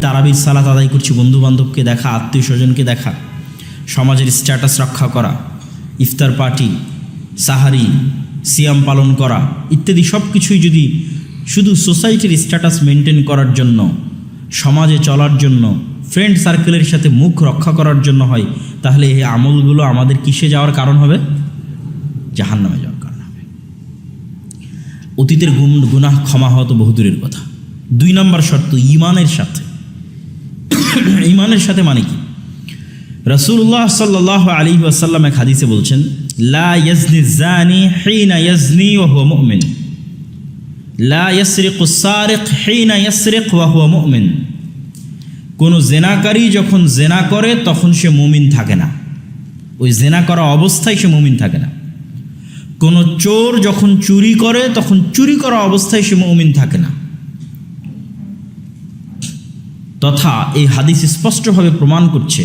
তারাবির সালাত আদায় করছি, বন্ধুবান্ধবকে দেখা, আত্মীয় স্বজনকে দেখা, সমাজের স্ট্যাটাস রক্ষা করা, ইফতার পার্টি, সাহারি, সিয়াম পালন করা ইত্যাদি সব কিছুই যদি শুধু সোসাইটির স্ট্যাটাস মেনটেন করার জন্য, সমাজে চলার জন্য, ফ্রেন্ড সার্কেলের সাথে মুখ রক্ষা করার জন্য হয়, তাহলে এই আমলগুলো আমাদের কিসে যাওয়ার কারণ হবে? জাহান্নামে যাওয়ার কারণ হবে। অতীতের গুনাহ ক্ষমা হওয়া তো বহুদূরের কথা। 2 নম্বর শর্ত ঈমানের সাথে। ঈমানের সাথে মানে কি? রাসূলুল্লাহ সাল্লাল্লাহু আলাইহি ওয়াসাল্লাম এক হাদিসে বলছেন, লা ইয়াজনি যানি হিনা ইয়াজনি ওয়া হুয়া মুমিন, লা ইয়াসরিকু সারিক হিনা ইয়াসরিক ওয়া হুয়া মুমিন। কোনো জেনাকারী যখন জেনা করে তখন সে মুমিন থাকে না, ওই জেনা করা অবস্থায় সে মুমিন থাকে না। কোনো চোর যখন চুরি করে তখন চুরি করা অবস্থায় সে মুমিন থাকে না। তথা এই হাদিস স্পষ্টভাবে প্রমাণ করছে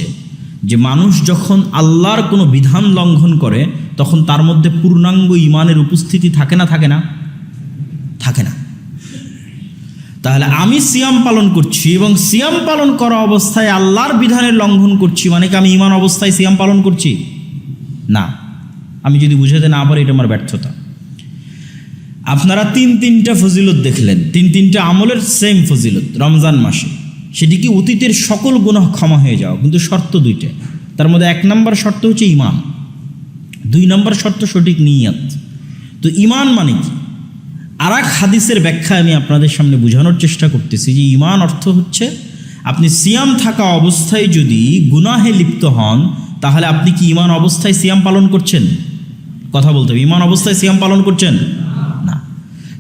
যে মানুষ যখন আল্লাহর কোনো বিধান লঙ্ঘন করে তখন তার মধ্যে পূর্ণাঙ্গ ঈমানের উপস্থিতি থাকে না? থাকে না? থাকে না। তাহলে আমি সিয়াম পালন করছি এবং সিয়াম পালন করা অবস্থায় আল্লাহর বিধানের লঙ্ঘন করছি, মানে কি আমি ঈমান অবস্থায় সিয়াম পালন করছি? না। আমি যদি বুঝাতে না পারি এটা আমার ব্যর্থতা। আপনারা 3টা ফজিলত দেখলেন, 3টা আমলের সেম ফজিলত রমজান মাসে। সেটি কি অতীতের সকল গুনাহ ক্ষমা হয়ে যাওয়া, কিন্তু শর্ত 2টা। তার মধ্যে 1 নম্বর শর্ত হচ্ছে ঈমান, 2 নম্বর শর্ত সঠিক নিয়ত। তো ঈমান মানে কি? আর এক হাদিসের ব্যাখ্যা আমি আপনাদের সামনে বোঝানোর চেষ্টা করতেছি যে ঈমান অর্থ হচ্ছে আপনি সিয়াম থাকা অবস্থায় যদি গুনাহে লিপ্ত হন তাহলে আপনি কি ঈমান অবস্থায় সিয়াম পালন করছেন? কথা বলতে হবে, ঈমান অবস্থায় সিয়াম পালন করছেন না।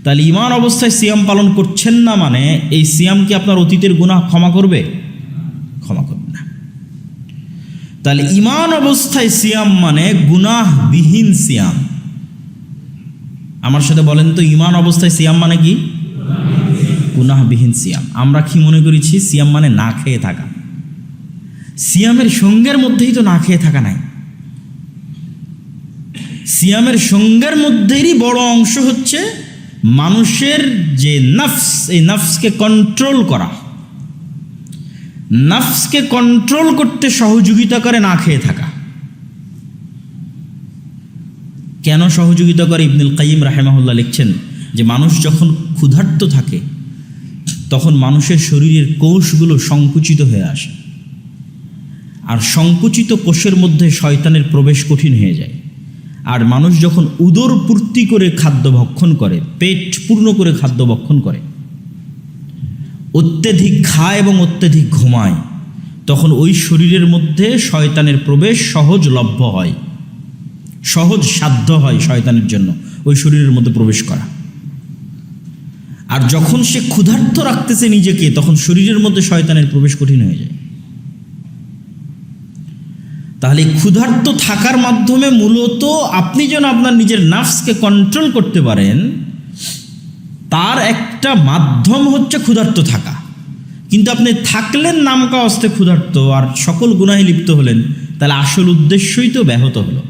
তাহলে ঈমান অবস্থায় সিয়াম পালন করছেন না মানে এই সিয়াম কি আপনার অতীতের গুনাহ ক্ষমা করবে? ক্ষমা করবে না। তাহলে ঈমান অবস্থায় সিয়াম মানে গুনাহবিহীন সিয়াম। আমার সাথে বলেন তো, ঈমান অবস্থায় সিয়াম মানে কি? গুনাহবিহীন সিয়াম। আমরা কি মনে করেছি সিয়াম মানে না খেয়ে থাকা? সিয়ামের সঙ্গের মধ্যেই তো না খেয়ে থাকা নাই। সিয়ামের সঙ্গের মধ্যেই বড় অংশ হচ্ছে মানুষের যে নফস, এই নফসকে কন্ট্রোল করা। নফসকে কন্ট্রোল করতে সহযোগিতা করে না খেয়ে থাকা। কেন সহযোগিতা করে? ইবনুল কাইয়িম রাহিমাহুল্লাহ লিখছেন যে মানুষ যখন ক্ষুধার্ত থাকে তখন মানুষের শরীরের কোষগুলো সংকুচিত হয়ে আসে, আর সংকুচিত কোষের মধ্যে শয়তানের প্রবেশ কঠিন হয়ে যায়। আর মানুষ যখন উদর পূর্তি করে খাদ্য ভক্ষণ করে, পেট পূর্ণ করে খাদ্য ভক্ষণ করে, অত্যধিক খায় এবং অত্যধিক ঘুমায়, তখন ওই শরীরের মধ্যে শয়তানের প্রবেশ সহজলভ্য হয়, সহজ সাধ্য হয় শয়তানের জন্য ওই শরীরের মধ্যে প্রবেশ করা। আর যখন সে ক্ষুধার্ত রাখতেছে নিজেকে তখন শরীরের মধ্যে শয়তানের প্রবেশ কঠিন হয়ে যায়। তাহলে ক্ষুধার্ত থাকার মাধ্যমে মূলত আপনি যেন আপনার নিজের নফসকে কন্ট্রোল করতে পারেন, তার একটা মাধ্যম হচ্ছে ক্ষুধার্ত থাকা। কিন্তু আপনি থাকলেন নামকা অস্তে ক্ষুধার্ত আর সকল গুনাহে লিপ্ত হলেন, তাহলে আসল উদ্দেশ্যই তো ব্যাহত হলো।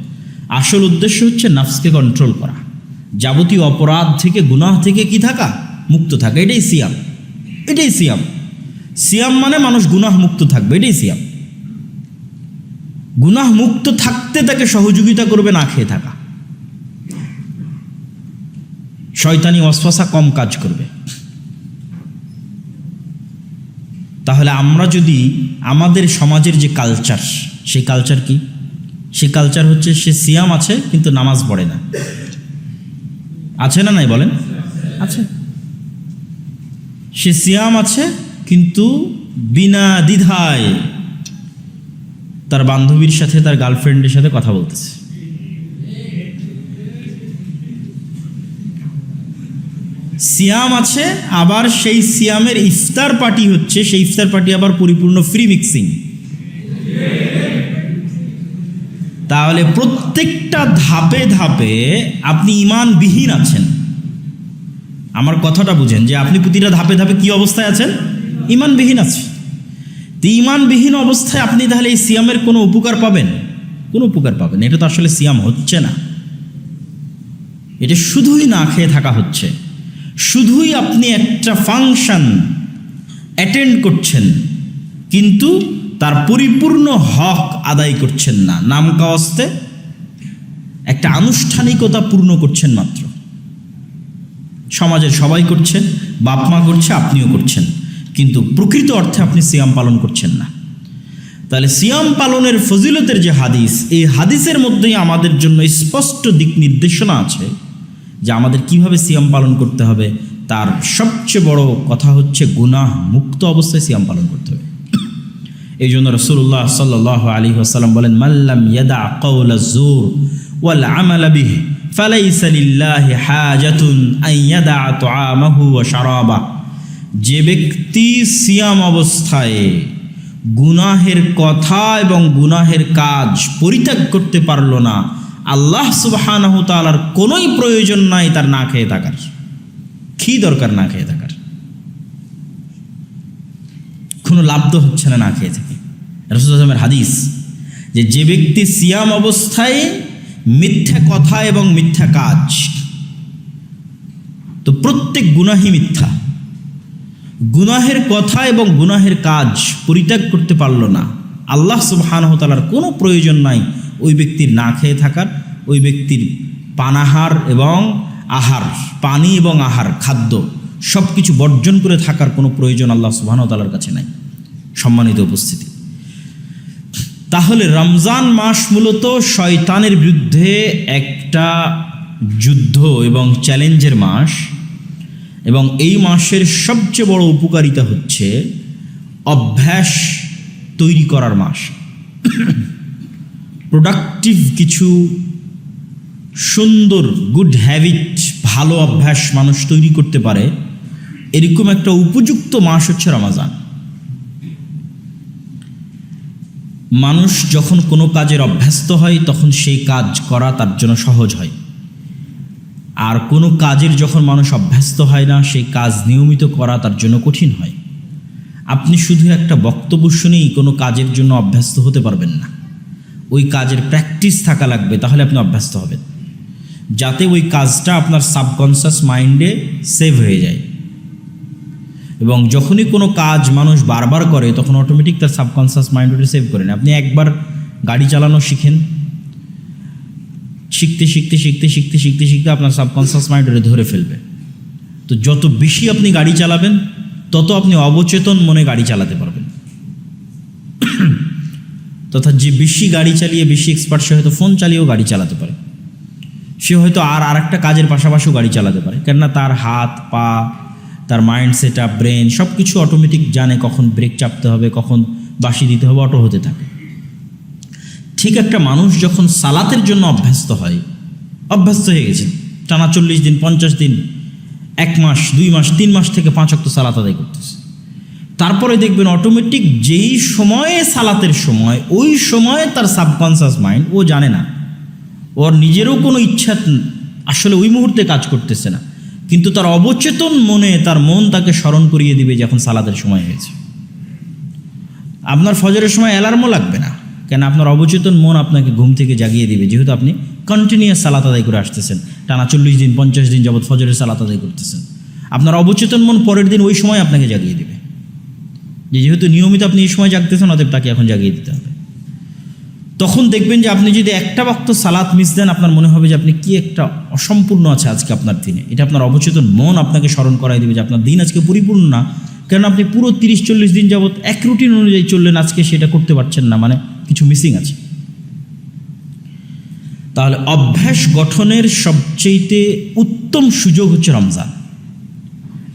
আসল উদ্দেশ্য হচ্ছে নফসকে কন্ট্রোল করা, যাবতীয় অপরাধ থেকে, গুনাহ থেকে কি থাকা? মুক্ত থাকা। এটাই সিয়াম, এটাই সিয়াম। সিয়াম মানে মানুষ গুনাহ মুক্ত থাকবে, এটাই সিয়াম। গুনাহ মুক্ত থাকতে তাকে সহযোগিতা করবে না খেয়ে থাকা। শয়তানি ওয়াসওয়াসা কম কাজ করবে। তাহলে আমরা যদি আমাদের সমাজের যে কালচার, সেই কালচার কি? সেই কালচার হচ্ছে সে সিয়াম আছে কিন্তু নামাজ পড়ে না। আছে না নাই বলেন? আছে। সে সিয়াম আছে কিন্তু বিনা দ্বিধায় তার বান্ধবীর সাথে, তার গার্লফ্রেন্ডের সাথে কথা বলতেছে। সিয়াম আছে, আবার সেই সিয়ামের ইফতার পার্টি হচ্ছে, সেই ইফতার পার্টি আবার পরিপূর্ণ ফ্রি মিক্সিং। তাহলে প্রত্যেকটা ধাপে ধাপে আপনি ঈমানবিহীন আছেন। আমার কথাটা বুঝেন যে আপনি প্রতিটা ধাপে ধাপে কি অবস্থায় আছেন? ঈমানবিহীন আছেন। তো ঈমানবিহীন অবস্থায় আপনি তাহলে এই সিয়ামের কোনো উপকার পাবেন? কোনো উপকার পাবেন? এটা তো আসলে সিয়াম হচ্ছে না, এটা শুধুই না খেয়ে থাকা হচ্ছে। শুধুই আপনি একটা ফাংশন অ্যাটেন্ড করছেন, কিন্তু তার পরিপূর্ণ হক আদায় করছেন না, নাম কাওয়াস্তে একটা আনুষ্ঠানিকতা পূর্ণ করছেন মাত্র। সমাজের সবাই করছে, বাপ মা করছে, আপনিও করছেন, কিন্তু প্রকৃত অর্থে আপনি সিয়াম পালন করছেন না। তাহলে সিয়াম পালনের ফজিলতের যে হাদিস, এই হাদিসের মধ্যেই আমাদের জন্য স্পষ্ট দিক নির্দেশনা আছে যে আমাদের কিভাবে সিয়াম পালন করতে হবে। তার সবচেয়ে বড় কথা হচ্ছে গুনাহ মুক্ত অবস্থায় সিয়াম পালন করতে হবে। এই জন্য রাসূলুল্লাহ সাল্লাল্লাহু আলাইহি ওয়াসাল্লাম বলেন, মাল্লাম ইয়াদা কাওলা যুর ওয়াল আমাল বিহি ফালাইসা লিল্লাহি হাজাতুন আন ইয়াদা তুআমাহু ওয়া শারাবা। যে ব্যক্তি সিয়াম অবস্থায় গুনাহের কথা এবং গুনাহের কাজ পরিত্যাগ করতে পারল না, আল্লাহ সুবহানাহু তাআলার কোনোই প্রয়োজন নাই তার না খেয়ে থাকার। কি দরকার না খেয়ে থাকার? কোনো লাভ তো হচ্ছে না না খেয়ে থেকে। রাসূলুল্লাহ সাল্লাল্লাহু আলাইহি ওয়াসাল্লামের হাদিস যে ব্যক্তি সিয়াম অবস্থায় মিথ্যা কথা এবং মিথ্যা কাজ, তো প্রত্যেক গুনাহই মিথ্যা, গুনাহের কথা এবং গুনাহের কাজ পরিত্যাগ করতে পারল না, আল্লাহ সুবহানাহু ওয়া তাআলার কোনো প্রয়োজন নাই ওই ব্যক্তির না খেয়ে থাকার, ওই ব্যক্তির পানাহার এবং আহার, পানি এবং আহার, খাদ্য সব কিছু বর্জন করে থাকার কোনো প্রয়োজন আল্লাহ সুবহানাহু ওয়া তাআলার কাছে নাই। সম্মানিত উপস্থিতি, তাহলে রমজান মাস মূলত শয়তানের বিরুদ্ধে একটা যুদ্ধ এবং চ্যালেঞ্জের মাস, এবং এই মাসের সবচেয়ে বড় উপকারিতা হচ্ছে অভ্যাস তৈরি করার মাস। প্রোডাক্টিভ কিছু সুন্দর গুড হ্যাবিট, ভালো অভ্যাস মানুষ তৈরি করতে পারে, এরকম একটা উপযুক্ত মাস হচ্ছে রমজান। মানুষ যখন কোনো কাজের অভ্যস্ত হয় তখন সেই কাজ করা তার জন্য সহজ হয়, আর কোনো কাজের যখন মানুষ অভ্যস্ত হয় না সেই কাজ নিয়মিত করা তার জন্য কঠিন হয়। আপনি শুধু একটা বক্তব্য শুনেই কোনো কাজের জন্য অভ্যস্ত হতে পারবেন না, ওই কাজের প্র্যাকটিস থাকা লাগবে, তাহলে আপনি অভ্যস্ত হবেন, যাতে ওই কাজটা আপনার সাবকনসিয়াস মাইন্ডে সেভ হয়ে যায়। এবং যখনই কোনো কাজ মানুষ বারবার করে তখন অটোমেটিক তার সাবকনসিয়াস মাইন্ড ওটা সেভ করে নেয়। আপনি একবার গাড়ি চালানো শিখেন, শিখতে শিখতে শিখতে শিখতে শিখতে শিখতে আপনার সাবকনসিয়াস মাইন্ড ওটা ধরে ফেলবে। তো যত বেশি আপনি গাড়ি চালাবেন তত আপনি অবচেতন মনে গাড়ি চালাতে পারবেন। তথা যে বেশি গাড়ি চালিয়ে বেশি এক্সপার্ট, সে হয়তো ফোন চালিয়েও গাড়ি চালাতে পারে, সে হয়তো আর একটা কাজের পাশাপাশিও গাড়ি চালাতে পারে, কেননা তার হাত পা, তার মাইন্ড সেট আপ, ব্রেন সব কিছু অটোমেটিক জানে কখন ব্রেক চাপতে হবে, কখন বাঁশি দিতে হবে, অটো হতে থাকে। ঠিক একটা মানুষ যখন সালাতের জন্য অভ্যস্ত হয়, অভ্যস্ত হয়ে গেছে, টানা 40 দিন 50 দিন 1 মাস 2 মাস 3 মাস থেকে 5 ওয়াক্ত সালাত আদায় করতেছে, তারপরে দেখবেন অটোমেটিক যেই সময়ে সালাতের সময়, ওই সময়ে তার সাবকনসিয়াস মাইন্ড, ও জানে না, ওর নিজেরও কোনো ইচ্ছা আসলে ওই মুহূর্তে কাজ করতেছে না, কিন্তু তার অবচেতন মনে তার মন তাকে স্মরণ করিয়ে দিবে যে এখন সালাতের সময় হয়েছে। আপনার ফজরের সময় অ্যালার্মও লাগবে না, কেন আপনার অবচেতন মন আপনাকে ঘুম থেকে জাগিয়ে দিবে, যেহেতু আপনি কন্টিনিউয়াস সালাত আদায় করে আসতেছেন, টানা 40 দিন 50 দিন যাবৎ ফজরের সালাত আদায় করতেছেন। আপনার অবচেতন মন পরের দিন ওই সময় আপনাকে জাগিয়ে দিবে, যেহেতু নিয়মিত আপনি এই সময় জাগতেছেন, অতএব তাকে এখন জাগিয়ে দিতে হবে। তখন দেখবেন যে আপনি যদি একটা ওয়াক্ত সালাত মিস দেন, আপনার মনে হবে যে আপনি কি একটা অসম্পূর্ণ আছে আজকে আপনার দিনে। এটা আপনার অবচেতন মন আপনাকে স্মরণ করাই দেবে যে আপনার দিন আজকে পরিপূর্ণ না, কারণ আপনি পুরো 30-40 দিন যাবৎ এক রুটিন অনুযায়ী চললেন, আজকে সেটা করতে পারছেন না, মানে কিছু মিসিং আছে। তাহলে অভ্যাস গঠনের সবচেয়ে উত্তম সুযোগ হচ্ছে রমজান।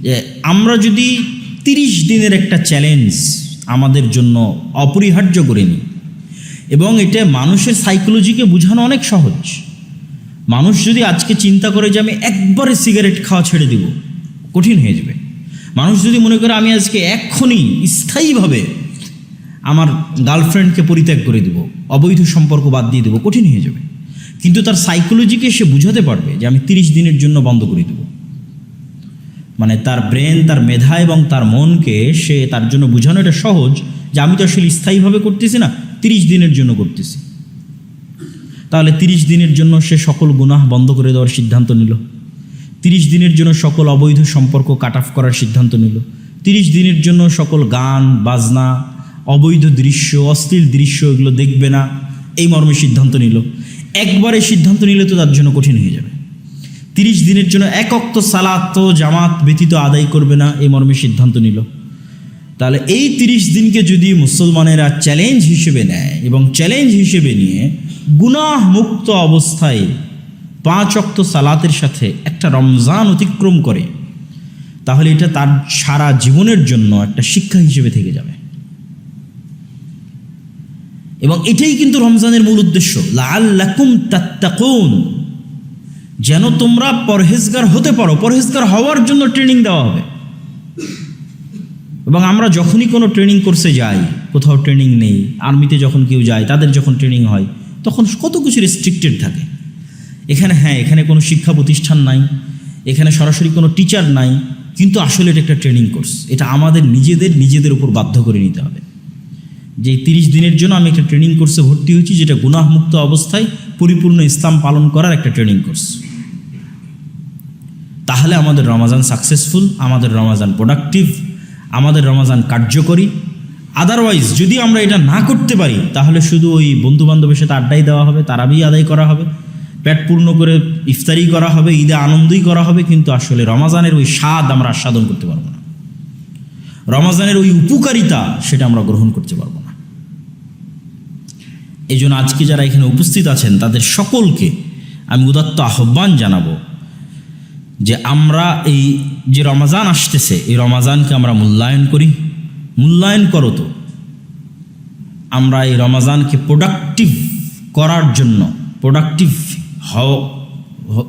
যে আমরা যদি 30 দিনের একটা চ্যালেঞ্জ আমাদের জন্য অপরিহার্য করে নিই, এবং এটা মানুষের সাইকোলজিকে বোঝানো অনেক সহজ। মানুষ যদি আজকে চিন্তা করে যে আমি একবারে সিগারেট খাওয়া ছেড়ে দিব, কঠিন হয়ে যাবে। মানুষ যদি মনে করে আমি আজকে এক্ষুনি স্থায়ীভাবে আমার গার্লফ্রেন্ডকে পরিত্যাগ করে দেব, অবৈধ সম্পর্ক বাদ দিয়ে দেবো, কঠিন হয়ে যাবে। কিন্তু তার সাইকোলজিকে সে বুঝাতে পারবে যে আমি 30 দিনের জন্য বন্ধ করে দেব। মানে তার ব্রেন, তার মেধা এবং তার মনকে সে তার জন্য বোঝানো এটা সহজ যে আমি তো আসলে স্থায়ীভাবে করতেছি না, 30 দিনের জন্য করতেছি। তাহলে 30 দিনের জন্য সে সকল গুনাহ বন্ধ করে দেওয়ার সিদ্ধান্ত নিল, 30 দিনের জন্য সকল অবৈধ সম্পর্ক কাট অফ করার সিদ্ধান্ত নিল, 30 দিনের জন্য সকল গান বাজনা অবৈধ দৃশ্য, অশ্লীল দৃশ্য এগুলো দেখবে না, এই মর্মে সিদ্ধান্ত নিল। একবারে সিদ্ধান্ত নিলে তো তার জন্য কঠিন হয়ে যাবে। 30 দিনের জন্য এক ওয়াক্ত সালাত ও জামাত ব্যতীত আদায় করবে না, এই মর্মে সিদ্ধান্ত নিল। তাহলে এই 30 দিনকে যদি মুসলমানেরা চ্যালেঞ্জ হিসেবে নেয় এবং চ্যালেঞ্জ হিসেবে নিয়ে গুনাহ মুক্ত অবস্থায় 5 ওয়াক্ত সালাতের সাথে একটা রমজান অতিক্রম করে, তাহলে এটা তার সারা জীবনের জন্য একটা শিক্ষা হিসেবে থেকে যাবে। এবং এটাই কিন্তু রমজানের মূল উদ্দেশ্য, লাআল্লাকুম তাত্তাকুন, যেন তোমরা পরহেজগার হতে পারো। পরহেজগার হওয়ার জন্য ট্রেনিং দেওয়া হবে। এবং আমরা যখনই কোনো ট্রেনিং কোর্সে যাই, কোথাও ট্রেনিং নেই, আর্মিতে যখন কেউ যায় তাদের যখন ট্রেনিং হয় তখন কত কিছু রেস্ট্রিক্টেড থাকে। এখানে এখানে কোনো শিক্ষা প্রতিষ্ঠান নাই, এখানে সরাসরি কোনো টিচার নাই, কিন্তু আসলে এটা একটা ট্রেনিং কোর্স। এটা আমাদের নিজেদের উপর বাধ্য করে নিতে হবে যে 30 দিনের জন্য আমি একটা ট্রেনিং কোর্সে ভর্তি হয়েছি, যেটা গুনাহমুক্ত অবস্থায় পরিপূর্ণ ইসলাম পালন করার একটা ট্রেনিং কোর্স। তাহলে আমাদের রমাজান সাকসেসফুল, আমাদের রমাজান প্রোডাক্টিভ, আমাদের রমাজান কার্যকরী। আদারওয়াইজ যদি আমরা এটা না করতে পারি, তাহলে শুধু ওই বন্ধুবান্ধবের সাথে আড্ডাই দেওয়া হবে, তারাবি আদায় করা হবে, পেট পূর্ণ করে ইফতারি করা হবে, ঈদে আনন্দই করা হবে, কিন্তু আসলে রমাজানের ওই স্বাদ আমরা আস্বাদন করতে পারবো না, রমাজানের ওই উপকারিতা সেটা আমরা গ্রহণ করতে পারবো না। এই জন্য আজকে যারা এখানে উপস্থিত আছেন তাদের সকলকে আমি উদাত্ত আহ্বান জানাবো যে আমরা এই যে রমাজান আসতেছে, এই রমাজানকে আমরা মূল্যায়ন করি। মূল্যায়ন করো তো, আমরা এই রমাজানকে প্রোডাক্টিভ করার জন্য,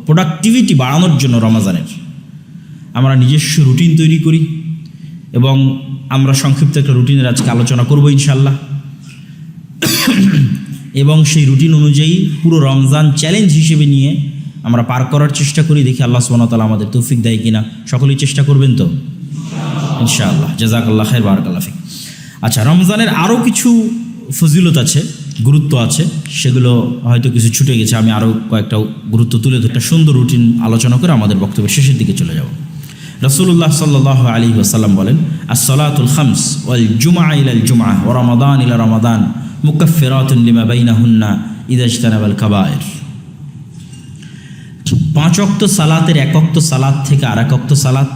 প্রোডাক্টিভিটি বাড়ানোর জন্য রমাজানের আমরা নিজস্ব রুটিন তৈরি করি। এবং আমরা সংক্ষিপ্ত একটা রুটিনের আজকে আলোচনা করব ইনশাল্লাহ। এবং সেই রুটিন অনুযায়ী পুরো রমজান চ্যালেঞ্জ হিসেবে নিয়ে আমরা পার করার চেষ্টা করি। দেখি আল্লাহ সুবহানাহু ওয়া তাআলা আমাদের তৌফিক দেয় কিনা। সকলেই চেষ্টা করবেন তো ইনশাআল্লাহ। জাযাকাল্লাহ খাইর, বারাকাল্লাহ ফিক। আচ্ছা, রমজানের আরও কিছু ফজিলত আছে, গুরুত্ব আছে, সেগুলো হয়তো কিছু ছুটে গেছে। আমি আরও কয়েকটা গুরুত্ব তুলে ধরে একটা সুন্দর রুটিন আলোচনা করে আমাদের বক্তব্যের শেষের দিকে চলে যাব। রাসূলুল্লাহ সাল্লাল্লাহু আলাইহি ওয়াসাল্লাম বলেন, আস-সালাতুল খামস ওয়াল জুমআ ইলাল জুমআ ওয়া রমাদান ইলা রমাদান মুকাফফিরাতুন লিমা বাইনাহুন্না ইযা ইজতানাবাল কাবায়ের। 5 ওয়াক্ত সালাতের 1 ওয়াক্ত সালাত থেকে আর 1 ওয়াক্ত সালাত,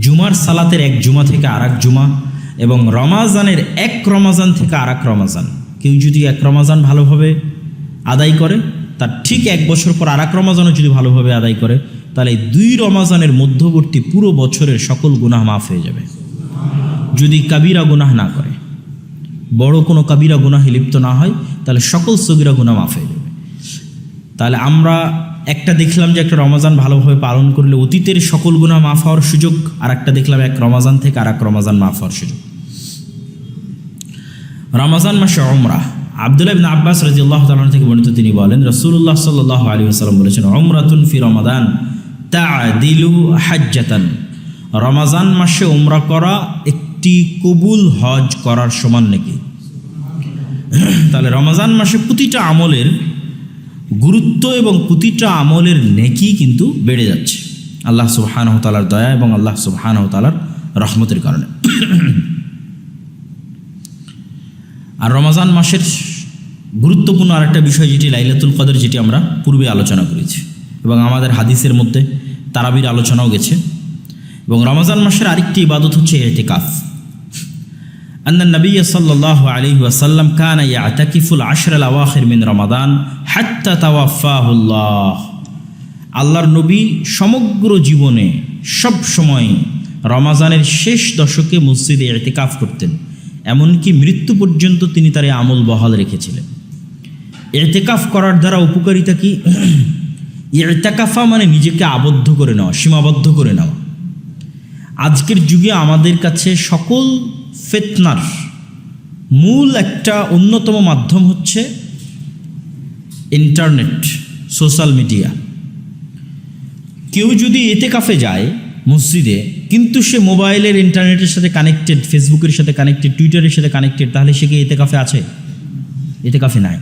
জুমার সালাতের 1 জুমা থেকে আর 1 জুমা, এবং রমাজানের 1 রমাজান থেকে আর 1 রমাজান। কেউ যদি 1 রমাজান ভালোভাবে আদায় করে, তার ঠিক 1 বছর পর আর 1 রমাজানও যদি ভালোভাবে আদায় করে, তাহলে 2 রমাজানের মধ্যবর্তী পুরো বছরের সকল গুনাহ মাফ হয়ে যাবে। যদি কাবিরা গুনাহ না করে, বড় কোনো কাবিরা গুনাহে লিপ্ত না হয়, তাহলে সকল সগীরা গুনাহ মাফ হয়ে যাবে। তাহলে আমরা একটা দেখলাম যে একটা রমাজান ভালোভাবে পালন করলে অতীতের সকল গুনাহ মাফ হওয়ার সুযোগ, আর একটা দেখলাম 1 রমাজান থেকে আর 1 রমাজান মাফ হওয়ার সুযোগ। রমাজান মাসে উমরাহ। আব্দুল্লাহ ইবনে আব্বাস রাদিয়াল্লাহু তাআলা থেকে বর্ণিত, তিনি বলেন, রাসূলুল্লাহ সাল্লাল্লাহু আলাইহি ওয়াসাল্লাম বলেছেন, উমরাতুন ফি রমাদান তা'দিলু হাজ্জাতান। রমাজান মাসে উমরা করা একটি কবুল হজ করার সমান নাকি? তাহলে রমাজান মাসে প্রতিটা আমলের গুরুত্ব এবং প্রতিটা আমলের নেকি কিন্তু বেড়ে যাচ্ছে আল্লাহ সুবহানাহু ওয়া তাআলার দয়া এবং আল্লাহ সুবহানাহু ওয়া তাআলার রহমতের কারণে। আর রমাজান মাসের গুরুত্বপূর্ণ আরেকটা বিষয় যেটি লাইলাতুল কদর, যেটি আমরা পূর্বে আলোচনা করেছি এবং আমাদের হাদিসের মধ্যে তারাবির আলোচনাও গেছে। এবং রমাজান মাসের আরেকটি ইবাদত হচ্ছে ইতিকাফ। আন্না নবী সাল্লাল্লাহু আলাইহি ওয়াসাল্লাম কানা ইয়াতাকিফুল আশরাল আওয়াখির মিন রমাদান হাত্তা তাওয়াফাহুল্লাহ। আল্লাহর নবী সমগ্র জীবনে সব সময় রমাজানের শেষ দশকে মসজিদে ইতিকাফ করতেন, এমনকি মৃত্যু পর্যন্ত তিনি তার আমল বহাল রেখেছিলেন। ইতিকাফ করার দ্বারা উপকারিতা কি? ইতিকাফা মানে নিজেকে আবদ্ধ করে নেওয়া, সীমাবদ্ধ করে নেওয়া। আজকের যুগে আমাদের কাছে সকল ফিতনার মূল একটা অন্যতম মাধ্যম হচ্ছে ইন্টারনেট, সোশ্যাল মিডিয়া। কেউ যদি ইতিকাফে যায় মসজিদে, কিন্তু সে মোবাইলের ইন্টারনেটের সাথে কানেক্টেড, ফেসবুকের সাথে কানেক্টেড, টুইটারের সাথে কানেক্টেড, তাহলে সে কি ইতিকাফে আছে? ইতিকাফে নাই।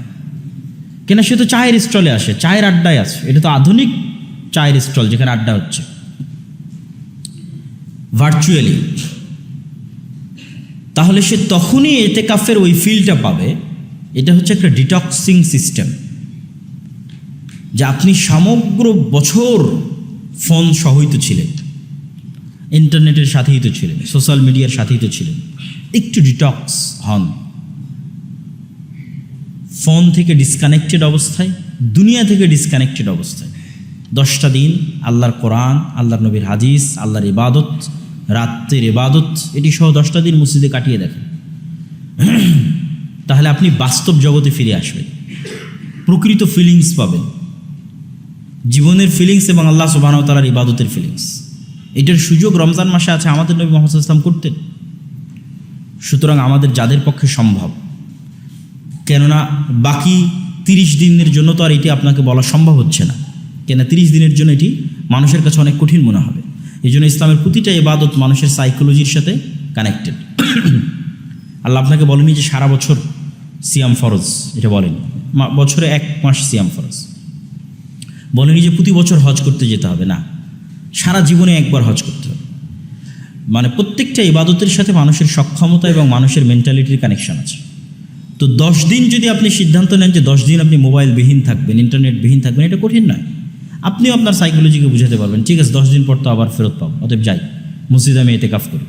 কেন? সে তো চায়ের স্টলে আসে, চায়ের আড্ডায় আছে। এটা তো আধুনিক চায়ের স্টল, যেখানে আড্ডা হচ্ছে ভার্চুয়ালি। তাহলে সে তখনই এতেকাফের ওই ফিলটা পাবে। এটা হচ্ছে একটা ডিটক্সিং সিস্টেম, যে আপনি সমগ্র বছর ফোন সহিত ছিলেন, ইন্টারনেটের সাথেই তো ছিলেন, সোশ্যাল মিডিয়ার সাথেই তো ছিলেন। একটু ডিটক্স হন, ফোন থেকে ডিসকানেক্টেড অবস্থায়, দুনিয়া থেকে ডিসকানেক্টেড অবস্থায় 10টা দিন আল্লাহর কোরআন, আল্লাহর নবীর হাদিস, আল্লাহর ইবাদত, রাত্রের ইবাদত, এটি সহ 10টা দিন মসজিদে কাটিয়ে দেখেন। তাহলে আপনি বাস্তব জগতে ফিরে আসবেন, প্রকৃত ফিলিংস পাবেন, জীবনের ফিলিংস এবং আল্লাহ সুবহানাহু ওয়া তাআলার ইবাদতের ফিলিংস। এটার সুযোগ রমজান মাসে আছে, আমাদের নবী মুহাম্মদ সাল্লাল্লাহু আলাইহি ওয়াসাল্লাম করতেন। সুতরাং আমাদের যাদের পক্ষে সম্ভব, কেননা বাকি 30 দিনের জন্য তো আর এটি আপনাকে বলা সম্ভব হচ্ছে না, কেন 30 দিনের জন্য এটি মানুষের কাছে অনেক কঠিন মনে হবে। এই জন্য ইসলামের প্রতিটা ইবাদত মানুষের সাইকোলজির সাথে কানেক্টেড। আল্লাহ আপনাকে বলেনি যে সারা বছর সিয়াম ফরজ, এটা বলেনি। বছরে 1 মাস সিয়াম ফরজ বলেনি। যে প্রতি বছর হজ করতে যেতে হবে, না, সারা জীবনে একবার হজ করতে হবে। মানে প্রত্যেকটা ইবাদতের সাথে মানুষের সক্ষমতা এবং মানুষের মেন্টালিটির কানেকশন আছে। তো 10 দিন যদি আপনি সিদ্ধান্ত নেন যে 10 দিন আপনি মোবাইলবিহীন থাকবেন, ইন্টারনেটবিহীন থাকবেন, এটা কঠিন নয়। আপনিও আপনার সাইকোলজিকে বুঝাতে পারবেন, ঠিক আছে 10 দিন পর তো আবার ফেরত পাবো, অতএব যাই মসজিদে আমি এতেকাফ করি।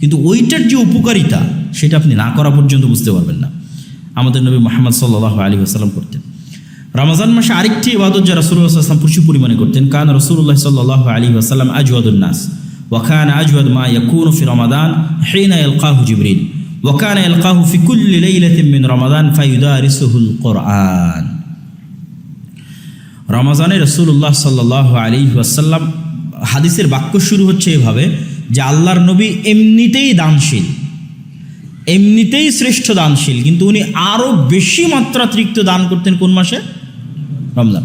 কিন্তু ওইটার যে উপকারিতা সেটা আপনি না করা পর্যন্ত বুঝতে পারবেন না। আমাদের নবী মুহাম্মদ সাল্লাল্লাহু আলাইহি ওয়াসাল্লাম করতেন। রমজান মাসে আরেকটি ইবাদত যা রাসূলুল্লাহ সাল্লাল্লাহু আলাইহি ওয়াসাল্লাম প্রচুর পরিমাণে করতেন। কান রাসূলুল্লাহ সাল্লাল্লাহু আলাইহি ওয়াসাল্লাম আজওয়াদুন নাস ওয়া কানা আজওয়াদ মা ইয়াকুনু ফি রমাদান হিনা ইয়ালকাহু জিবরিল ওয়া কানা ইয়ালকাহু ফি কুল্লি লাইলাতিন মিন রমাদান ফায়ুদারিসুহুল কুরআন। রমজানে রাসূলুল্লাহ সাল্লাল্লাহু আলাইহি ওয়াসাল্লাম, হাদিসের বাক্য শুরু হচ্ছে এভাবে যে আল্লাহর নবী এমনিতেই দানশীল, এমনিতেই শ্রেষ্ঠ দানশীল, কিন্তু উনি আরো বেশি মাত্রাতিরিক্ত দান করতেন কোন মাসে? রমজান।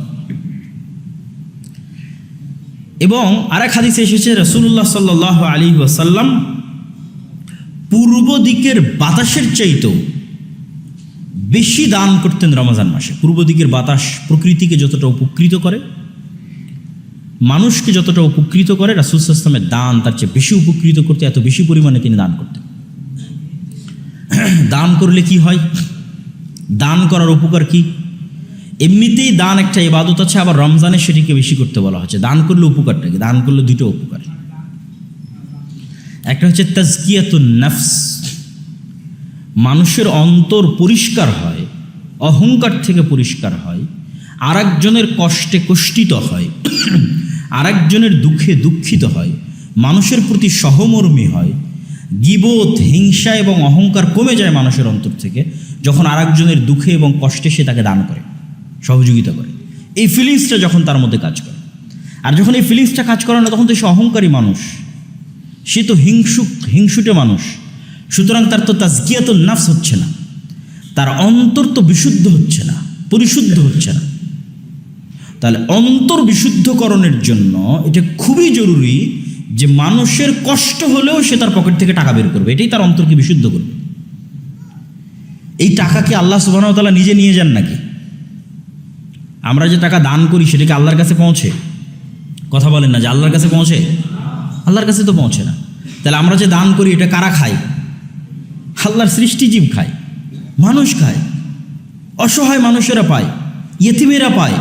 এবং আরেক হাদিসে এসেছে রাসূলুল্লাহ সাল্লাল্লাহু আলাইহি ওয়াসাল্লাম পূর্ব দিকের বাতাসের চাইতেও বেশি দান করতেন রমজান মাসে। পূর্ব দিকের বাতাস প্রকৃতিকে যতটা উপকৃত করে, মানুষকে যতটা উপকৃত করে, রাসূল সাল্লাল্লাহু আলাইহি ওয়াসাল্লামের দান তার চেয়ে বেশি উপকৃত করতে, এত বেশি পরিমাণে তিনি দান করতেন। দান করলে কি হয়? দান করার উপকার কি? এমনিতেই দান একটা ইবাদত আছে, আবার রমজানে সেটিকে বেশি করতে বলা হচ্ছে। দান করলে উপকারটা কি? দান করলে দুটো উপকার। একটা হচ্ছে তাজকিয়াতুন নফস, মানুষের অন্তর পরিষ্কার হয়, অহংকার থেকে পরিষ্কার হয়, আরেকজনের কষ্টে কষ্টিত হয়, আরেকজনের দুঃখে দুঃখিত হয়, মানুষের প্রতি সহমর্মী হয়, গীবত, হিংসা এবং অহংকার কমে যায় মানুষের অন্তর থেকে যখন আরেকজনের দুঃখে এবং কষ্টে সে তাকে দান করে, সহযোগিতা করে। এই ফিলিংসটা যখন তার মধ্যে কাজ করে, আর যখন এই ফিলিংসটা কাজ করে না, তখন তো সে অহংকারী মানুষ, সে তো হিংসুটে মানুষ। সুতরাং তার তো তাজকিয়াতুন নফস হচ্ছে না, তার অন্তর তো বিশুদ্ধ হচ্ছে না, পরিশুদ্ধ হচ্ছে না। তাহলে অন্তর বিশুদ্ধকরণের জন্য এটা খুবই জরুরি যে মানুষের কষ্ট হলেও সে তার পকেট থেকে টাকা বের করবে, এটাই তার অন্তরকে বিশুদ্ধ করবে। এই টাকা কি আল্লাহ সুবহানাহু ওয়া তাআলা নিজে নিয়ে যান নাকি? আমরা যে টাকা দান করি সেটা কি আল্লাহর কাছে পৌঁছে? কথা বলেন না যে আল্লাহর কাছে পৌঁছে? আল্লাহর কাছে তো পৌঁছে না। তাহলে আমরা যে দান করি এটা কারা খায়? আল্লাহর সৃষ্টিজীব খায়, মানুষ খায়, অসহায় মানুষেরা পায়, ইয়েতিমেরা পায়।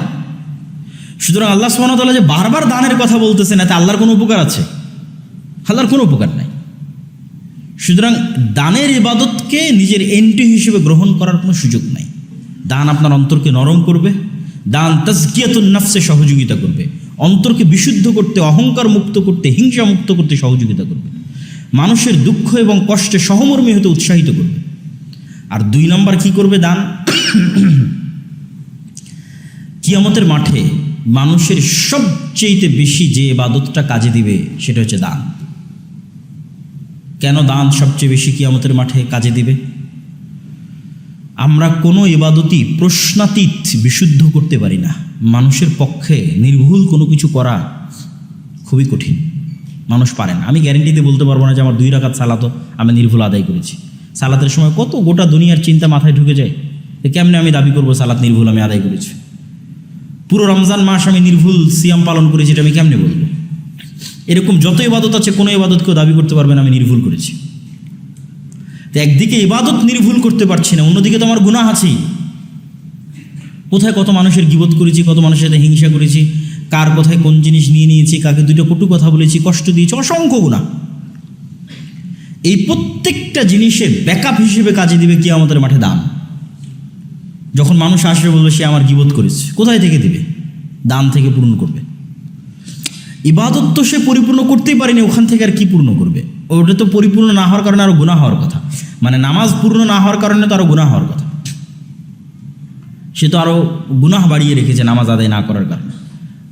সুতরাং আল্লাহ সুবহানাহু ওয়া তাআলা যে বারবার দানের কথা বলতেছেন, এতে আল্লাহর কোনো উপকার আছে? আল্লাহর কোনো উপকার নাই। সুতরাং দানের ইবাদতকে নিজের এন্ট্রি হিসেবে গ্রহণ করার কোনো সুযোগ নাই। দান আপনার অন্তরকে নরম করবে, দান তাজকিয়াতুন নফসে সহযোগিতা করবে, অন্তরকে বিশুদ্ধ করতে, অহংকার মুক্ত করতে, হিংসা মুক্ত করতে সহযোগিতা করবে, মানুষের দুঃখ এবং কষ্টে সহমর্মী হতে উৎসাহিত করবে। আর 2 নম্বর কি করবে? দান কিয়ামতের মাঠে মানুষের সবচেয়ে বেশি যে ইবাদতটা কাজে দিবে সেটা হচ্ছে দান। কেন দান সবচেয়ে বেশি কিয়ামতের মাঠে কাজে দিবে? আমরা কোনো ইবাদতই প্রশ্নাতীত বিশুদ্ধ করতে পারি না। মানুষের পক্ষে নির্ভুল কোনো কিছু করা খুবই কঠিন, মানুষ পারে না। আমি গ্যারেন্টি দিয়ে বলতে পারবো না যে আমার 2 রাকাত সালাতও আমি নির্ভুল আদায় করেছি। সালাতের সময় কত গোটা দুনিয়ার চিন্তা মাথায় ঢুকে যায়, কেমনে আমি দাবি করবো সালাত নির্ভুল আমি আদায় করেছি? পুরো রমজান মাস আমি নির্ভুল সিয়াম পালন করেছি, এটা আমি কেমনে বলবো? এরকম যত ইবাদত আছে, কোনো ইবাদত কেউ দাবি করতে পারবে না আমি নির্ভুল করেছি। তো একদিকে ইবাদত নির্ভুল করতে পারছি না, অন্যদিকে তো আমার গুনাহ আছেই। কোথায় কত মানুষের গীবত করেছি, কত মানুষের সাথে হিংসা করেছি, কার কোথায় কোন জিনিস নিয়ে নিয়েছি, কাকে দুটো কটু কথা বলেছি, কষ্ট দিয়েছি, অসংখ্য গুনাহ। এই প্রত্যেকটা জিনিসের ব্যাকআপ হিসেবে কাজে দিবে কিয়ামতের মাঠে দান। যখন মানুষ আসবে বলবে সে আমার গীবত করেছে, কোথায় থেকে দিবে? দান থেকে পূর্ণ করবে। ইবাদত তো সে পরিপূর্ণ করতেই পারেনি, ওখান থেকে আর কি পূর্ণ করবে? ওটা তো পরিপূর্ণ না হওয়ার কারণে আরো গুনাহ হওয়ার কথা, মানে নামাজ পূর্ণ না হওয়ার কারণে তো আরো গুনাহ হওয়ার কথা। সে তো আরো গুনাহ বাড়িয়ে রেখেছে নামাজ আদায় না করার কারণে।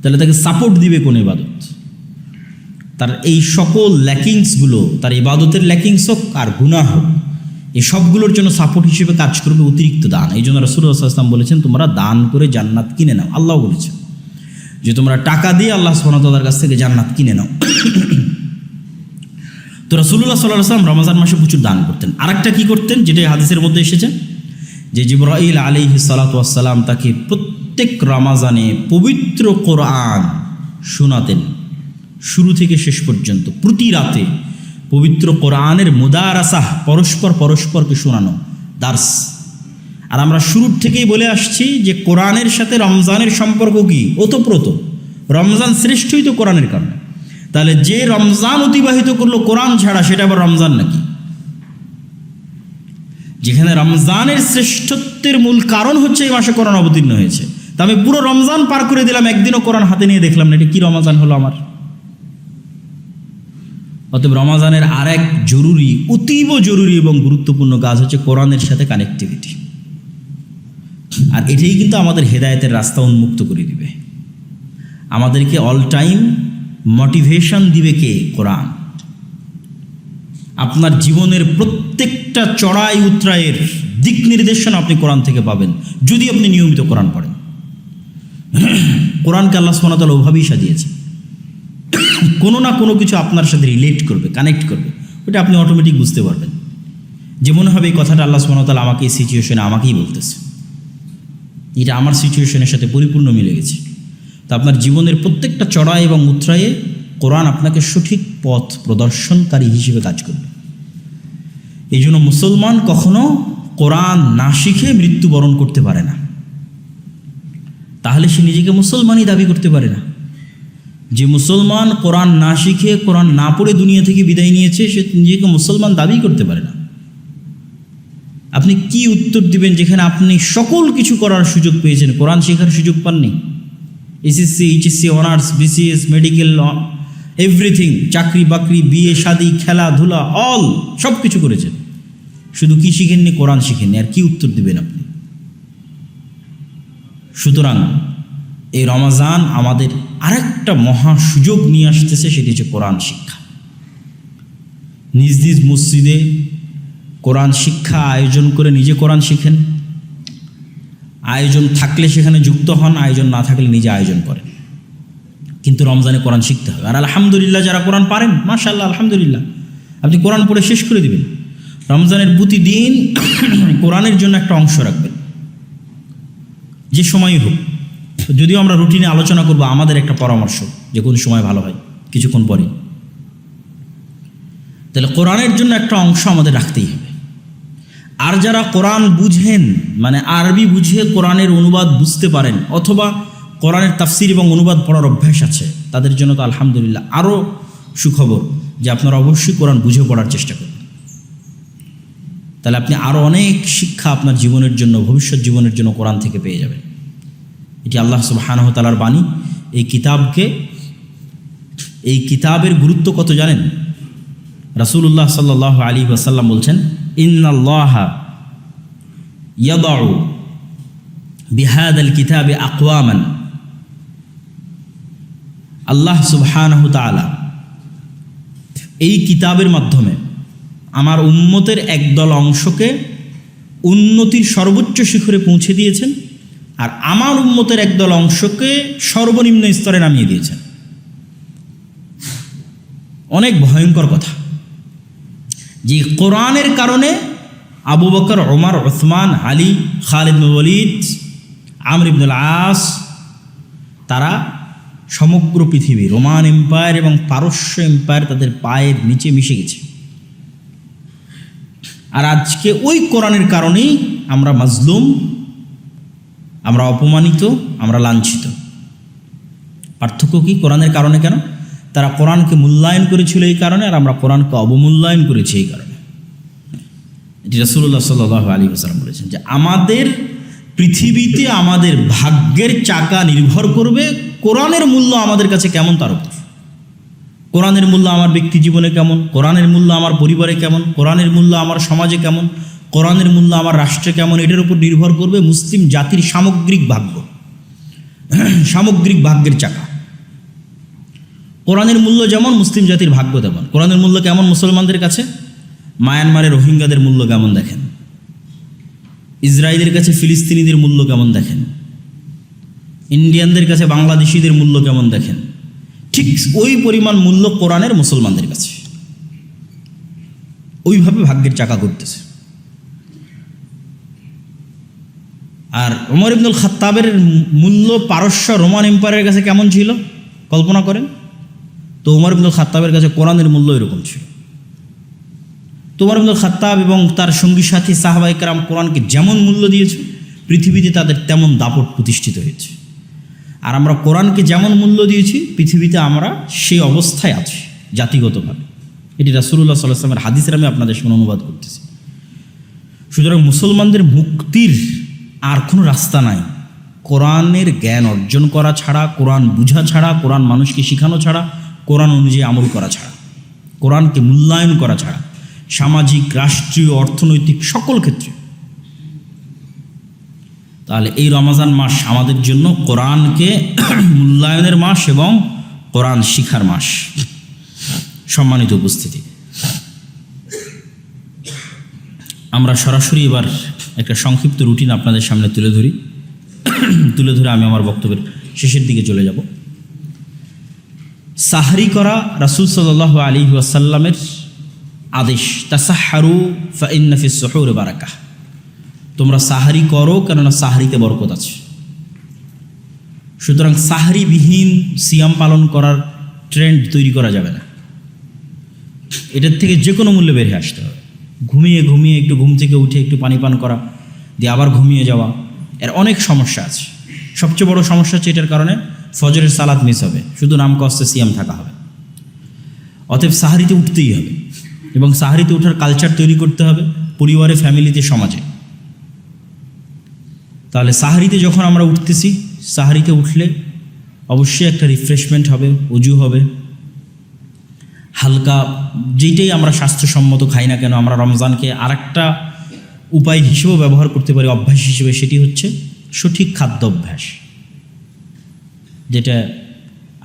তাহলে তাকে সাপোর্ট দিবে কোন ইবাদত? তার এই সকল ল্যাকিংসগুলো, তার ইবাদতের ল্যাকিংস হোক আর গুনাহ হোক, এই সবগুলোর জন্য সাপোর্ট হিসেবে কাজ করবে অতিরিক্ত দান। এই জন্য রাসূলুল্লাহ সাল্লাল্লাহু আলাইহি ওয়াসাল্লাম বলেছেন, তোমরা দান করে জান্নাত কিনে নাও। আল্লাহ বলেছেন যে তোমরা টাকা দিয়ে আল্লাহ সুবহানাহু ওয়া তাআলার কাছ থেকে জান্নাত কিনে নাও। তো রাসূলুল্লাহ সাল্লাল্লাহু আলাইহি ওয়াসাল্লাম রমজান মাসে প্রচুর দান করতেন। আরেকটা কি করতেন, যেটা হাদিসের মধ্যে এসেছে, যে জিবরাইল আলাইহিস সালাতু ওয়াস সালাম তাকে প্রত্যেক রমজানে পবিত্র কোরআন শোনাতেন, শুরু থেকে শেষ পর্যন্ত প্রতি রাতে পবিত্র কোরআনের মুদারাসাহ, পরস্পরকে শোনানো, দার্স। আর আমরা শুরুর থেকেই বলে আসছি যে কোরআনের সাথে রমজানের সম্পর্ক কি? ওতপ্রোত। রমজান শ্রেষ্ঠই তো কোরআনের কারণে। তাহলে যে রমজান অতিবাহিত করলো কোরআন ছাড়া, সেটা আবার রমজান নাকি? যেখানে রমজানের শ্রেষ্ঠত্বের মূল কারণ হচ্ছে এই মাসে কোরআন অবতীর্ণ হয়েছে, তা আমি পুরো রমজান পার করে দিলাম, একদিনও কোরআন হাতে নিয়ে দেখলাম না, এটা কি রমজান হলো আমার? অতএব রমজানের আর এক জরুরি, অতীব জরুরি এবং গুরুত্বপূর্ণ কাজ হচ্ছে কোরআনের সাথে কানেক্টিভিটি। আর এটাই কিন্তু আমাদের হেদায়েতের রাস্তা উন্মুক্ত করে দিবে। আমাদেরকে অল টাইম মোটিভেশন দিবে কে? কোরআন। আপনার জীবনের প্রত্যেকটা চড়াই উতরাইয়ের দিক নির্দেশনা আপনি কোরআন থেকে পাবেন, যদি আপনি নিয়মিত কোরআন পড়েন। কোরআনকে আল্লাহ সুবহানাহু ওয়া তাআলা ওভাবেই সাজিয়েছে, কোনো না কোনো কিছু আপনার সাথে রিলেট করবে, কানেক্ট করবে, ওটা আপনি অটোমেটিক বুঝতে পারবেন। যে মনে হবে এই কথাটা আল্লাহ সুবহানাহু ওয়া তাআলা আমাকে এই সিচুয়েশনে আমাকেই বলতেছে, এটা আমার সিচুয়েশনের সাথে পরিপূর্ণ মিলে গেছে। তো আপনার জীবনের প্রত্যেকটা চড়াই এবং উতরাইয়ে কোরআন আপনাকে সঠিক পথ প্রদর্শনকারী হিসেবে কাজ করবে। এই জন্য মুসলমান কখনো কোরআন না শিখে মৃত্যুবরণ করতে পারে না। তাহলে সে নিজেকে মুসলমানই দাবি করতে পারে না। যে মুসলমান কোরআন না শিখে, কোরআন না পড়ে দুনিয়া থেকে বিদায় নিয়েছে, সে নিজেকে মুসলমান দাবি করতে পারে না। আপনি কি উত্তর দিবেন যেখানে আপনি সকল কিছু করার সুযোগ পেয়েছেন, কোরআন শেখার সুযোগ পাননি? SSC, HSC, honours, BCS, medical, everything, চাকরি বাকরি, বিয়ে শাদী, খেলাধুলা, অল সব কিছু করেছেন, শুধু কি শিখেননি? কোরআন শিখেননি। আর কি উত্তর দিবেন আপনি? সুতরাং এই রমজান আমাদের আরেকটা মহা সুযোগ নিয়ে আসতেছে, সেটি হচ্ছে কোরআন শিক্ষা। নিজ নিজ মসজিদে কোরআন শিক্ষা আয়োজন করে নিজে কোরআন শিখেন। আয়োজন থাকলে সেখানে যুক্ত হন, আয়োজন না থাকলে নিজে আয়োজন করেন। কিন্তু রমজানে কোরআন শিখতে হবে। আর আলহামদুলিল্লাহ, যারা কোরআন পারেন, মাশাআল্লাহ, আলহামদুলিল্লাহ, আপনি কোরআন পড়ে শেষ করে দিবেন। রমজানের প্রতিদিন কোরআনের জন্য একটা অংশ রাখবেন, যে সময়ই হোক। যদিও আমরা রুটিনে আলোচনা করব, আমাদের একটা পরামর্শ যে কোন সময় ভালো হয়, কিছুক্ষণ পরে। তাহলে কোরআনের জন্য একটা অংশ আমাদের রাখতেই হবে। আর যারা কোরআন বুঝেন, মানে আরবি বুঝে কোরআনের অনুবাদ বুঝতে পারেন, অথবা কোরআনের তাফসির এবং অনুবাদ পড়ার অভ্যাস আছে, তাদের জন্য তো আলহামদুলিল্লাহ আরও সুখবর যে আপনারা অবশ্যই কোরআন বুঝে পড়ার চেষ্টা করবেন। তাহলে আপনি আরও অনেক শিক্ষা আপনার জীবনের জন্য, ভবিষ্যৎ জীবনের জন্য কোরআন থেকে পেয়ে যাবেন। এটি আল্লাহ সুবহানাহু ওয়া তাআলার বাণী। এই কিতাবের গুরুত্ব কত জানেন? রাসূলুল্লাহ সাল্লাল্লাহু আলাইহি ওয়াসাল্লাম বলছেন, ইন্নাল্লাহা ইয়াদাউ বিহাদাল কিতাবি আকওয়ামান। আল্লাহ সুবহানাহু ওয়া তাআলা এই কিতাবের মাধ্যমে আমার উম্মতের একদল অংশকে উন্নতির সর্বোচ্চ শিখরে পৌঁছে দিয়েছেন, আর আমার উম্মতের একদল অংশকে সর্বনিম্ন স্তরে নামিয়ে দিয়েছেন। অনেক ভয়ঙ্কর কথা যে কোরআনের কারণে আবু বকর, ওমর, উসমান, আলী, খালিদ বিন ওয়ালিদ, আমর ইবনুল আস, তারা সমগ্র পৃথিবী, রোমান এম্পায়ার এবং পারস্য এম্পায়ার তাদের পায়ের নিচে মিশে গেছে। আর আজকে ওই কোরআনের কারণেই আমরা মাজলুম, আমরা অপমানিত, আমরা লাঞ্ছিত। পার্থক্য কি? কোরআনের কারণে কেন? তারা কোরআনকে মূল্যায়ন করেছিল এই কারণে, আর আমরা কোরআনকে অবমূল্যায়ন করেছি এই কারণে। এটি রাসূলুল্লাহ সাল্লাল্লাহু আলাইহি ওয়াসাল্লাম বলেছেন যে আমাদের পৃথিবীতে আমাদের ভাগ্যের চাকা নির্ভর করবে কোরআনের মূল্য আমাদের কাছে কেমন তার উপর। কোরআনের মূল্য আমার ব্যক্তি জীবনে কেমন, কোরআনের মূল্য আমার পরিবারে কেমন, কোরআনের মূল্য আমার সমাজে কেমন, কোরআনের মূল্য আমার রাষ্ট্রে কেমন, এটার উপর নির্ভর করবে মুসলিম জাতির সামগ্রিক ভাগ্য, সামগ্রিক ভাগ্যের চাকা। কোরআনের মূল্য যেমন মুসলিম জাতির ভাগ্য তেমন। কোরআনের মূল্য কেমন মুসলমানদের কাছে? মায়ানমারের রোহিঙ্গাদের মূল্য কেমন দেখেন, ইসরায়েলের কাছে ফিলিস্তিনিদের মূল্য কেমন দেখেন, ইন্ডিয়ানদের কাছে বাংলাদেশিদের মূল্য কেমন দেখেন। ঠিক ওই পরিমাণ মূল্য কোরআনের মুসলমানদের কাছে। ওইভাবে ভাগ্যের চাকা ঘুরতেছে। আর ওমর ইবনুল খাত্তাবের মূল্য পারস্য রোমান এম্পায়ারের কাছে কেমন ছিল কল্পনা করেন তো। ওমর ইবনুল খাত্তাবের কাছে কোরআনের মূল্য এরকম ছিল। তো ওমর ইবনুল খাত্তাব এবং তার সঙ্গী সাথী সাহাবায়ে কেরাম কোরআনকে যেমন মূল্য দিয়েছে, পৃথিবীতে তাদের তেমন দাপট প্রতিষ্ঠিত হয়েছে। আর আমরা কোরআনকে যেমন মূল্য দিয়েছি, পৃথিবীতে আমরা সেই অবস্থায় আছি জাতিগতভাবে। এটি রাসূলুল্লাহ সাল্লাল্লাহু আলাইহি ওয়াসাল্লামের হাদিসের আমি আপনাদের সামনে অনুবাদ করতেছি। সুতরাং মুসলমানদের মুক্তির আর কোনো রাস্তা নাই কোরআনের জ্ঞান অর্জন করা ছাড়া, কোরআন বুঝা ছাড়া, কোরআন মানুষকে শেখানো ছাড়া, কোরআন অনুযায়ী আমল করা ছাড়া, কোরআনকে মূল্যায়ন করা ছাড়া, সামাজিক, রাষ্ট্রীয়, অর্থনৈতিক সকল ক্ষেত্রে। তাহলে এই রমজান মাস আমাদের জন্য কোরআনকে মূল্যায়নের মাস এবং কোরআন শিখার মাস। সম্মানিত উপস্থিতি, আমরা সরাসরি এবার একটা সংক্ষিপ্ত রুটিন আপনাদের সামনে তুলে ধরে আমি আমার বক্তব্যের শেষের দিকে চলে যাব। সাহরি করা রাসূল সাল্লাল্লাহু আলাইহি ওয়াসাল্লামের আদেশ, তাসাহহারু ফাইন্না ফিস সুহুর বারাকাহ। তোমরা সাহারি করো, কেননা সাহারিতে বরকত আছে। সুতরাং সাহারিবিহীন সিয়াম পালন করার ট্রেন্ড তৈরি করা যাবে না। এটার থেকে যে কোনো মূল্যে বেরিয়ে আসতে হবে। ঘুমিয়ে একটু ঘুম থেকে উঠে একটু পানি পান করা, দিয়ে আবার ঘুমিয়ে যাওয়া, এর অনেক সমস্যা আছে। সবচেয়ে বড় সমস্যা হচ্ছে এটার কারণে ফজরের সালাত মিস হবে, শুধু নাম কষ্টে সিয়াম থাকা হবে। অতএব সাহারিতে উঠতেই হবে এবং সাহারিতে ওঠার কালচার তৈরি করতে হবে পরিবারে, ফ্যামিলিতে, সমাজে। তাহলে সাহারিতে যখন আমরা উঠতেছি, সাহারিতে উঠলে অবশ্যই একটা রিফ্রেশমেন্ট হবে, অজু হবে, হালকা যেটাই আমরা স্বাস্থ্যসম্মত খাই না কেন, আমরা রমজানকে আরেকটা উপায় হিসেবেও ব্যবহার করতে পারি, অভ্যাস হিসেবে। সেটি হচ্ছে সঠিক খাদ্যাভ্যাস, যেটা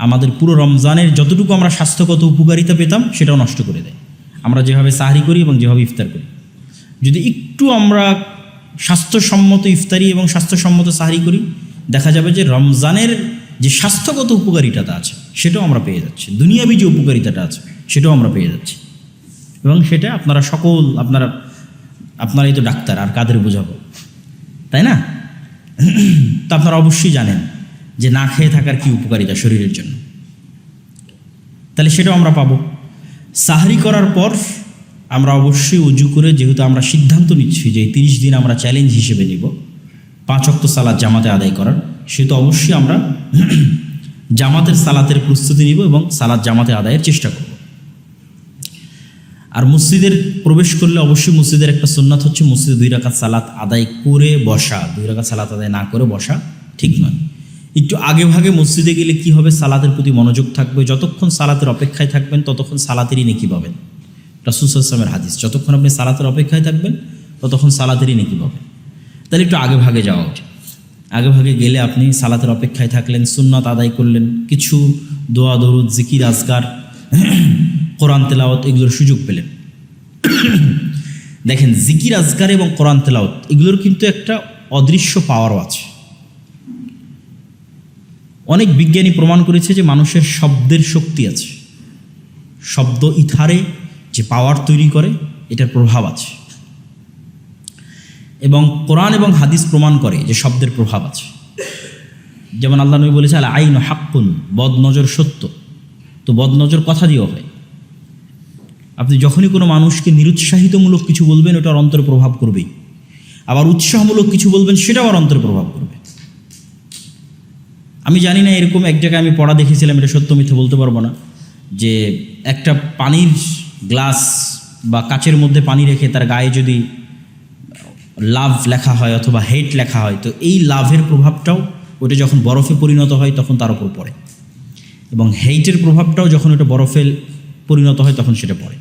আমাদের পুরো রমজানের যতটুকু আমরা স্বাস্থ্যগত উপকারিতা পেতাম সেটাও নষ্ট করে দেয়। আমরা যেভাবে সাহারি করি এবং যেভাবে ইফতার করি, যদি একটু আমরা স্বাস্থ্যসম্মত ইফতারি এবং স্বাস্থ্যসম্মত সাহারি করি, দেখা যাবে যে রমজানের যে স্বাস্থ্যগত উপকারিতাটা আছে সেটাও আমরা পেয়ে যাচ্ছি, দুনিয়াবী যে উপকারিতাটা আছে সেটাও আমরা পেয়ে যাচ্ছি। এবং সেটা আপনারা আপনারাই তো ডাক্তার, আর কাদের বোঝাবো, তাই না? তা আপনারা অবশ্যই জানেন যে না খেয়ে থাকার কি উপকারিতা শরীরের জন্য। তাহলে সেটাও আমরা পাবো। সাহরি করার পর আমরা অবশ্যই উজু করে, যেহেতু আমরা সিদ্ধান্ত নিচ্ছি যে 30 দিন আমরা চ্যালেঞ্জ হিসেবে নিব 5 ওয়াক্ত সালাত জামাতে আদায় করার, সেহেতু অবশ্যই আমরা জামাতের সালাতের প্রস্তুতি নিব এবং সালাত জামাতে আদায়ের চেষ্টা করব। আর মসজিদের প্রবেশ করলে অবশ্যই মসজিদের একটা সুন্নাত হচ্ছে মসজিদে 2 রাকাত সালাত আদায় করে বসা। 2 রাকাত সালাত আদায় না করে বসা ঠিক নয়। একটু আগে ভাগে মসজিদে গেলে কি হবে, সালাতের প্রতি মনোযোগ থাকবে। যতক্ষণ সালাতের অপেক্ষায় থাকবেন ততক্ষণ সালাতেরই নেকি পাবেন। রাসূল সাল্লাল্লাহু আলাইহি ওয়াসাল্লামের হাদিস, যতক্ষণ আপনি সালাতের অপেক্ষায় থাকবেন ততক্ষণ সালাতেরই নেকি পাবেন। তাহলে একটু আগে ভাগে যাওয়া উচিত। আগে ভাগে গেলে আপনি সালাতের অপেক্ষায় থাকলেন, সুন্নাত আদায় করলেন, কিছু দোয়া দরুদ, জিকির, আজকার, কোরআন তেলাওয়াত, এগুলোর সুযোগ পেলেন। দেখেন, জিকির, আজকার এবং কোরআন তেলাওয়াত এগুলোর কিন্তু একটা অদৃশ্য পাওয়ারও আছে। অনেক বিজ্ঞানী প্রমাণ করেছে যে মানুষের শব্দের শক্তি আছে, শব্দ ইথারে যে পাওয়ার তৈরি করে এটার প্রভাব আছে। এবং কোরআন এবং হাদিস প্রমাণ করে যে শব্দের প্রভাব আছে। যেমন আল্লাহ নবী বলেছে, আল আইন হাক্কুন, বদ নজর সত্য। তো বদ নজর কথা দিয়েও হয়। আপনি যখনই কোনো মানুষকে নিরুৎসাহিতমূলক কিছু বলবেন, ওটার অন্তরে প্রভাব করবেই। আবার উৎসাহমূলক কিছু বলবেন, সেটাও আর অন্তরে প্রভাব করবে। আমি জানি না, এরকম এক জায়গায় আমি পড়া দেখেছিলাম, এটা সত্য মিথ্যে বলতে পারবো না, যে একটা পানির গ্লাস বা কাচের মধ্যে পানি রেখে তার গায়ে যদি লাভ লেখা হয় অথবা হেট লেখা হয়, তো এই লাভের প্রভাবটাও ওটা যখন বরফে পরিণত হয় তখন তার উপর পড়ে, এবং হেইটের প্রভাবটাও যখন ওটা বরফে পরিণত হয় তখন সেটা পড়ে।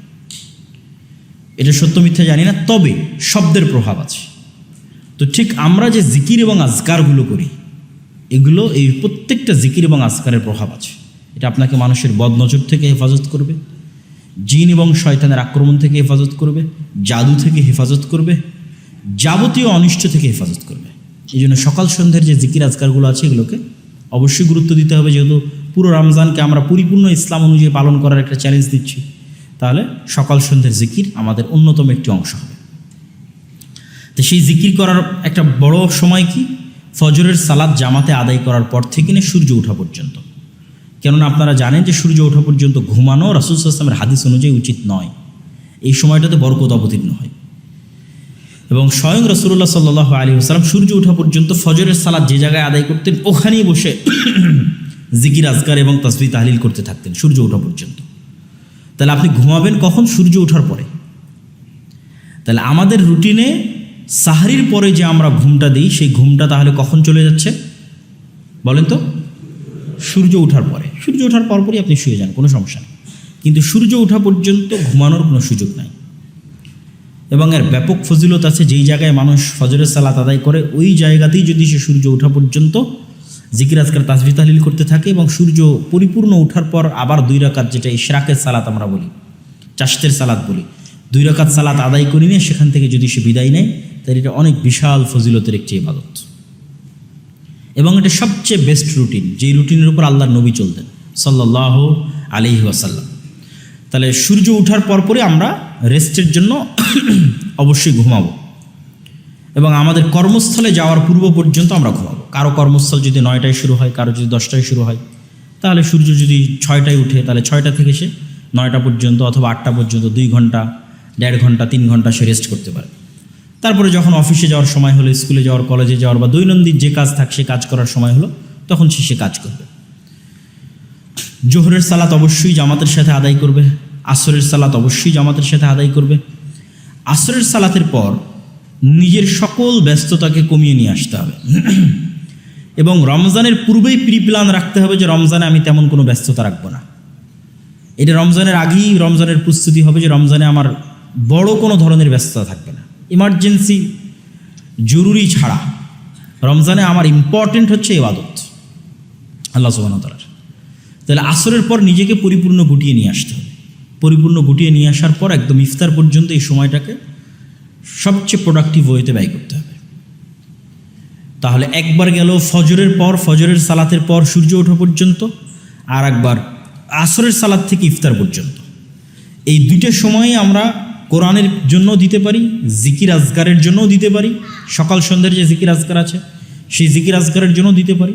এটা সত্য মিথ্যা জানি না, তবে শব্দের প্রভাব আছে। তো ঠিক আমরা যে জিকির এবং আজকারগুলো করি, এগুলো এই প্রত্যেকটা জিকির এবং আজকারের প্রভাব আছে। এটা আপনাকে মানুষের বদনজর থেকে হেফাজত করবে, জিন এবং শয়তানের আক্রমণ থেকে হেফাজত করবে, জাদু থেকে হেফাজত করবে, যাবতীয় অনিষ্ট থেকে হেফাজত করবে। এই জন্য সকাল সন্ধ্যের যে জিকির আজকারগুলো আছে, এগুলোকে অবশ্যই গুরুত্ব দিতে হবে। যেহেতু পুরো রমজানকে আমরা পরিপূর্ণ ইসলাম অনুযায়ী পালন করার একটা চ্যালেঞ্জ দিচ্ছি, তাহলে সকাল সন্ধ্যের জিকির আমাদের অন্যতম একটি অংশ হবে। তো সেই জিকির করার একটা বড় সময় কি? ফজরের সালাত জামাতে আদায় করার পর থেকে নিয়ে সূর্য ওঠা পর্যন্ত। কেননা আপনারা জানেন যে সূর্য ওঠা পর্যন্ত ঘুমানো রাসূল সাল্লাল্লাহু আলাইহি ওয়াসাল্লামের হাদিস অনুযায়ী উচিত নয়। এই সময়টাতে বরকত অবতীর্ণ হয়, এবং স্বয়ং রাসূলুল্লাহ সাল্লাল্লাহু আলাইহি ওয়াসাল্লাম সূর্য ওঠা পর্যন্ত ফজরের সালাত যে জায়গায় আদায় করতেন, ওখানেই বসে জিকির আজকার এবং তাসবিহ তাহলিল করতে থাকতেন সূর্য ওঠা পর্যন্ত। তাহলে আপনি ঘুমাবেন কখন? সূর্য ওঠার পরে। তাহলে আমাদের রুটিনে সাহরির পরে যে আমরা ঘুমটা দিই, সেই ঘুমটা তাহলে কখন চলে যাচ্ছে বলেন তো? সূর্য ওঠার পরে। সূর্য ওঠার পরপরই আপনি শুয়ে যান, কোনো সমস্যা নেই, কিন্তু সূর্য ওঠা পর্যন্ত ঘুমানোর কোনো সুযোগ নাই। এবং এর ব্যাপক ফজিলত আছে। যেই জায়গায় মানুষ ফজরের সালাত আদায় করে, ওই জায়গাতেই যদি সে সূর্য ওঠা পর্যন্ত জিকির আজকার তাসবিহ তাহলিল করতে থাকে, এবং সূর্য পরিপূর্ণ ওঠার পর আবার 2 রাকাত, যেটা ইশরাকের সালাত আমরা বলি, চাশতের সালাত বলি, 2 রাকাত সালাত আদায় করে নিয়ে সেখান থেকে যদি সে বিদায় নেয়, তাহলে এটা অনেক বিশাল ফজিলতের একটি ইবাদত। এবং এটা সবচেয়ে বেস্ট রুটিন, যেই রুটিনের উপর আল্লাহর নবী চলতেন সাল্লাল্লাহু আলাইহি ওয়াসাল্লাম। তাহলে সূর্য ওঠার পরপরই আমরা রেস্টের জন্য অবশ্যই ঘুমাবো, এবং আমাদের কর্মস্থলে যাওয়ার পূর্ব পর্যন্ত আমরা ঘুমাবো। কারো কর্মস্থল যদি 9টায় শুরু হয়, কারো যদি 10টায় শুরু হয়, তাহলে সূর্য যদি 6টায় উঠে, তাহলে 6টা থেকে সে 9টা পর্যন্ত অথবা 8টা পর্যন্ত 2 ঘন্টা, 1.5 ঘন্টা, 3 ঘন্টা সে রেস্ট করতে পারে। তারপরে যখন অফিসে যাওয়ার সময় হলো, স্কুলে যাওয়ার, কলেজে যাওয়ার বা দৈনন্দিন যে কাজ থাকে সে কাজ করার সময় হলো, তখন সে কাজ করবে। জোহরের সালাত অবশ্যই জামাতের সাথে আদায় করবে, আসরের সালাত অবশ্যই জামাতের সাথে আদায় করবে। আসরের সালাতের পর নিজের সকল ব্যস্ততাকে কমিয়ে নিয়ে আসতে হবে, এবং রমজানের পূর্বেই প্রিপ্ল্যান রাখতে হবে যে রমজানে আমি তেমন কোনো ব্যস্ততা রাখবো না। এটা রমজানের আগেই রমজানের প্রস্তুতি হবে যে রমজানে আমার বড় কোনো ধরনের ব্যস্ততা থাকবে না, ইমার্জেন্সি জরুরি ছাড়া। রমজানে আমার ইম্পর্টেন্ট হচ্ছে ইবাদত আল্লাহ সুবহানাহু ওয়া তাআলার। তাহলে আসরের পর নিজেকে পরিপূর্ণ গুটিয়ে নিয়ে আসতে হবে। পরিপূর্ণ গুটিয়ে নিয়ে আসার পর একদম ইফতার পর্যন্ত এই সময়টাকে সবচেয়ে প্রোডাক্টিভ ওয়েতে ব্যয় করতে হবে। তাহলে একবার গেল ফজরের পর, ফজরের সালাতের পর সূর্য ওঠা পর্যন্ত, আর একবার আসরের সালাত থেকে ইফতার পর্যন্ত। এই 2টা সময় আমরা কোরআনের জন্য দিতে পারি, জিকির আজকারের জন্যও দিতে পারি। সকাল সন্ধ্যের যে জিকির আজকার আছে, সেই জিকির আজকারের জন্য দিতে পারি,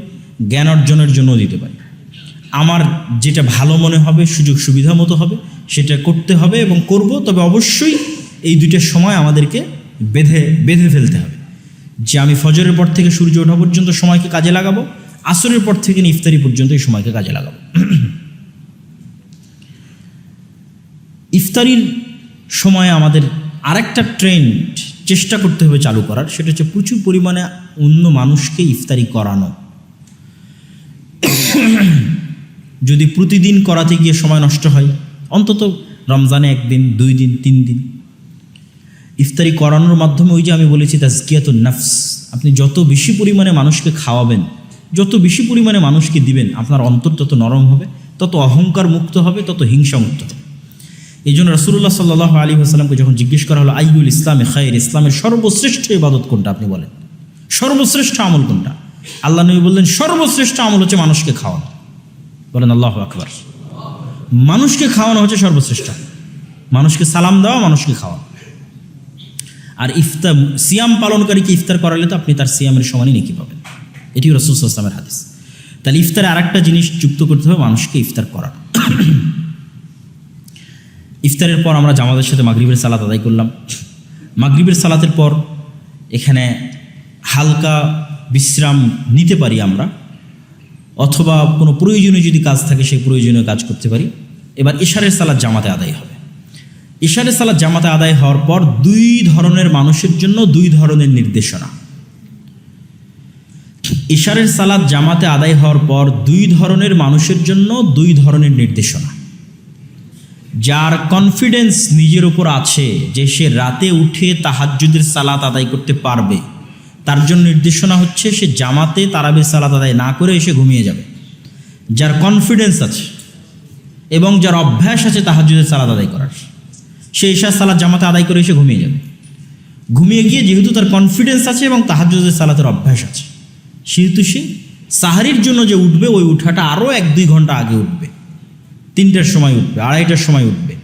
জ্ঞান অর্জনের জন্যও দিতে পারি। আমার যেটা ভালো মনে হবে, সুযোগ সুবিধা মতো হবে, সেটা করতে হবে এবং করব। তবে অবশ্যই এই 2টা সময় আমাদেরকে বেঁধে ফেলতে হবে যে আমি ফজরের পর থেকে সূর্য ওঠা পর্যন্ত সময়কে কাজে লাগাবো, আসরের পর থেকে ইফতারি পর্যন্ত এই সময়কে কাজে লাগাবো। ইফতারির সময় আমাদের আরেকটা ট্রেন্ড চেষ্টা করতে হবে চালু করার, সেটা হচ্ছে প্রচুর পরিমাণে অন্য মানুষকে ইফতারি করানো। যদি প্রতিদিন করাতে গিয়ে সময় নষ্ট হয়, অন্তত রমজানে 1 দিন, 2 দিন, 3 দিন ইফতারি করানোর মাধ্যমে, ওই যে আমি বলেছি তাজকিয়াতুন নফস, আপনি যত বেশি পরিমাণে মানুষকে খাওয়াবেন, যত বেশি পরিমাণে মানুষকে দিবেন, আপনার অন্তর তত নরম হবে, তত অহংকার মুক্ত হবে, তত হিংসা মুক্ত হবে। এই জন্য রাসূলুল্লাহ সাল্লাল্লাহু আলাইহি ওয়াসাল্লামকে যখন জিজ্ঞেস করা হলো আইয়ুল ইসলামে খায়র, ইসলামের সর্বশ্রেষ্ঠ ইবাদত কোনটা, আপনি বলেন সর্বশ্রেষ্ঠ আমল কোনটা? আল্লাহ নবী বললেন সর্বশ্রেষ্ঠ আমল হচ্ছে মানুষকে খাওয়ানো। বলেন আল্লাহু আকবার। মানুষকে খাওয়ানো হচ্ছে সর্বশ্রেষ্ঠ, মানুষকে সালাম দেওয়া, মানুষকে খাওয়া। আর ইফতার, সিয়াম পালনকারীকে ইফতার করালে তো আপনি তার সিয়ামের সমানই নেকি পাবেন। এটিও রাসূল সাল্লাল্লাহু আলাইহি ওয়াসাল্লামের হাদিস। তাহলে ইফতারে আরেকটা জিনিস যুক্ত করতে হবে, মানুষকে ইফতার করানো। ইফতারের পর আমরা জামাতের সাথে মাগরিবের সালাত আদায় করলাম। মাগরিবের সালাতের পর এখানে হালকা বিশ্রাম নিতে পারি আমরা, অথবা কোনো প্রয়োজনীয় যদি কাজ থাকে সেই প্রয়োজনীয় কাজ করতে পারি। এবার ইশারের সালাত জামাতে আদায় হবে। ইশারের সালাত জামাতে আদায় হওয়ার পর দুই ধরনের মানুষের জন্য দুই ধরনের নির্দেশনা। ইশারের সালাত জামাতে আদায় হওয়ার পর দুই ধরনের মানুষের জন্য দুই ধরনের নির্দেশনা। যার কনফিডেন্স নিজের উপর আছে যে সে রাতে উঠে তাহাজ্জুদের সালাত আদায় করতে পারবে, তার জন্য নির্দেশনা হচ্ছে সে জামাতে তারাবির সালাত আদায় না করে এসে ঘুমিয়ে যাবে। যার কনফিডেন্স আছে এবং যার অভ্যাস আছে তাহাজ্জুদের সালাত আদায় করার, সে ইশার সালাত জামাতে আদায় করে এসে ঘুমিয়ে যাবে। ঘুমিয়ে গিয়ে যেহেতু তার কনফিডেন্স আছে এবং তাহাজ্জুদের সালাতের অভ্যাস আছে, সেহেতু সে সাহারির জন্য যে উঠবে ওই উঠাটা আরও 1-2 ঘন্টা আগে উঠবে, 3টার সময় উঠবে, 2:30টার সময় উঠবে।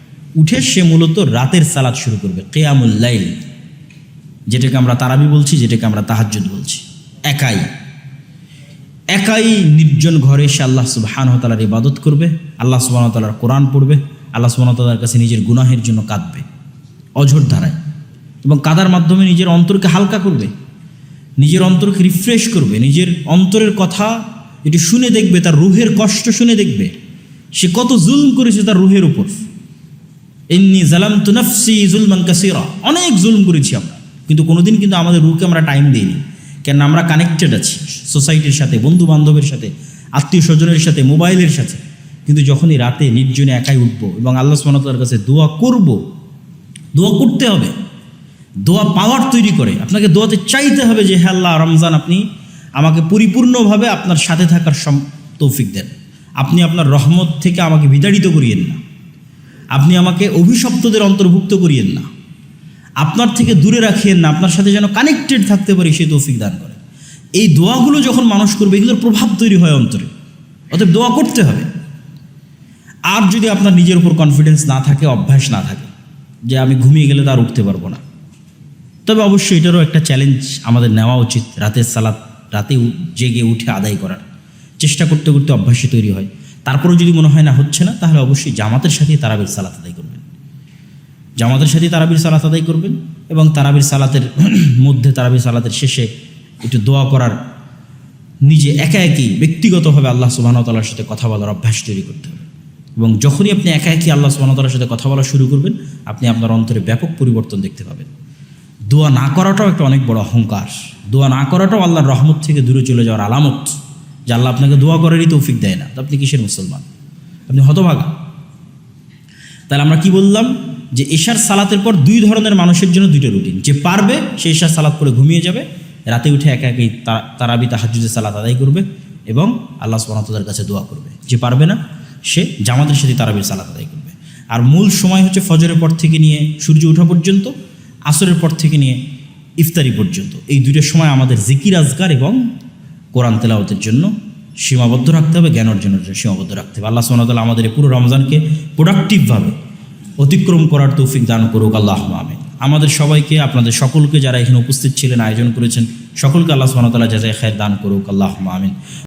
উঠে সে মূলত রাতের সালাত শুরু করবে, কিয়ামুল লাইল, যেটাকে আমরা তারাবি বলছি, যেটাকে আমরা তাহাজ্জুদ বলছি। একাই নির্জন ঘরে সে আল্লাহ সুবহানাহু ওয়া তাআলার ইবাদত করবে, আল্লাহ সুবহানাহু ওয়া তাআলার কোরআন পড়বে, আল্লাহ সুবহানাহু ওয়া তাআলার কাছে নিজের গুনাহের জন্য কাঁদবে অঝোর ধারায়, এবং কাদার মাধ্যমে নিজের অন্তরকে হালকা করবে, নিজের অন্তরকে রিফ্রেশ করবে, নিজের অন্তরের কথা এটি শুনে দেখবে, তার রুহের কষ্ট শুনে দেখবে সে কত জুলম করেছে তার রুহের উপর। ইন্নী যালামতু নাফসি যুলমান কাসীরা, অনেক জুলম করেছি আমরা, কিন্তু কোনোদিন কিন্তু আমাদের রুহকে আমরা টাইম দিইনি। কেন? আমরা কানেক্টেড আছি সোসাইটির সাথে, বন্ধু বান্ধবের সাথে, আত্মীয় স্বজনের সাথে, মোবাইলের সাথে। কিন্তু যখনই রাতে নির্জনে একাই উঠবো এবং আল্লাহ সুবহানাহু ওয়া তাআলার কাছে দোয়া করব, দোয়া করতে হবে, দোয়া পাওয়ার তৈরি করে। আপনাকে দোয়াতে চাইতে হবে যে হে আল্লাহ, রমজান আপনি আমাকে পরিপূর্ণভাবে আপনার সাথে থাকার তৌফিক দেন, আপনি আপনার রহমত থেকে আমাকে বিতাড়িত করিয়েন না, আপনি আমাকে অভিশপ্তদের অন্তর্ভুক্ত করিয়েন না, আপনার থেকে দূরে রাখিয়েন না, আপনার সাথে যেন কানেক্টেড থাকতে পারি সেই তৌফিক দান করে। এই দোয়াগুলো যখন মানুষ করবে এগুলোর প্রভাব তৈরি হয় অন্তরে। অতএব দোয়া করতে হবে। আর যদি আপনার নিজের উপর কনফিডেন্স না থাকে, অভ্যাস না থাকে যে আমি ঘুমিয়ে গেলে তো আর উঠতে পারবো না, তবে অবশ্যই এটারও একটা চ্যালেঞ্জ আমাদের নেওয়া উচিত। রাতের সালাত রাতে জেগে উঠে আদায় করার চেষ্টা করতে করতে অভ্যাসে তৈরি হয়। তারপরেও যদি মনে হয় না হচ্ছে না, তাহলে অবশ্যই জামাতের সাথেই তারাবির সালাত আদায় করবেন। জামাতের সাথেই তারাবির সালাত আদায় করবেন এবং তারাবির সালাতের মধ্যে, তারাবির সালাতের শেষে একটু দোয়া করার, নিজে একাকী ব্যক্তিগতভাবে আল্লাহ সুবহানাহু ওয়া তাআলার সাথে কথা বলার অভ্যাস তৈরি করতে হবে। এবং যখনই আপনি একাকী আল্লাহ সুবহানাহু ওয়া তাআলার সাথে কথা বলা শুরু করবেন, আপনি আপনার অন্তরে ব্যাপক পরিবর্তন দেখতে পাবেন। দোয়া না করাটাও একটা অনেক বড় অহংকার। দোয়া না করাটাও আল্লাহর রহমত থেকে দূরে চলে যাওয়ার আলামত। যে আল্লাহ আপনাকে দোয়া করারই তৌফিক দেয় না, তো আপনি কিসের মুসলমান? আপনি হতভাগা। তাহলে আমরা কি বললাম? যে ইশার সালাতের পর দুই ধরনের মানুষের জন্য দুইটা রুটিন। যে পারবে সে ইশার সালাত পড়ে ঘুমিয়ে যাবে, রাতে উঠে একাই তারাবি তাহাজ্জুদের সালাত আদায় করবে এবং আল্লাহ সুবহানাহু ওয়া তাআলার কাছে দোয়া করবে। যে পারবে না সে জামাতের সাথে তারাবির সালাত আদায় করবে। আর মূল সময় হচ্ছে ফজরের পর থেকে নিয়ে সূর্য ওঠা পর্যন্ত, আসরের পর থেকে নিয়ে ইফতারি পর্যন্ত। এই দুইটা সময় আমাদের জিকির আজকার এবং কোরআন তেলাওয়াতের জন্য সীমাবদ্ধ রাখতে হবে, জ্ঞান অর্জনের জন্য সীমাবদ্ধ রাখতে হবে। আল্লাহ সুবহানাহু ওয়া তাআলা আমাদের পুরো রমজানকে প্রোডাক্টিভভাবে অতিক্রম করার তৌফিক দান করুক, আল্লাহুম্মা আমিন। আমাদের সবাইকে, আপনাদের সকলকে, যারা এখানে উপস্থিত ছিলেন, আয়োজন করেছেন, সকলকে আল্লাহ সুবহানাহু ওয়া তাআলা জাযায়ে খায়ের দান করুক, আল্লাহুম্মা আমিন।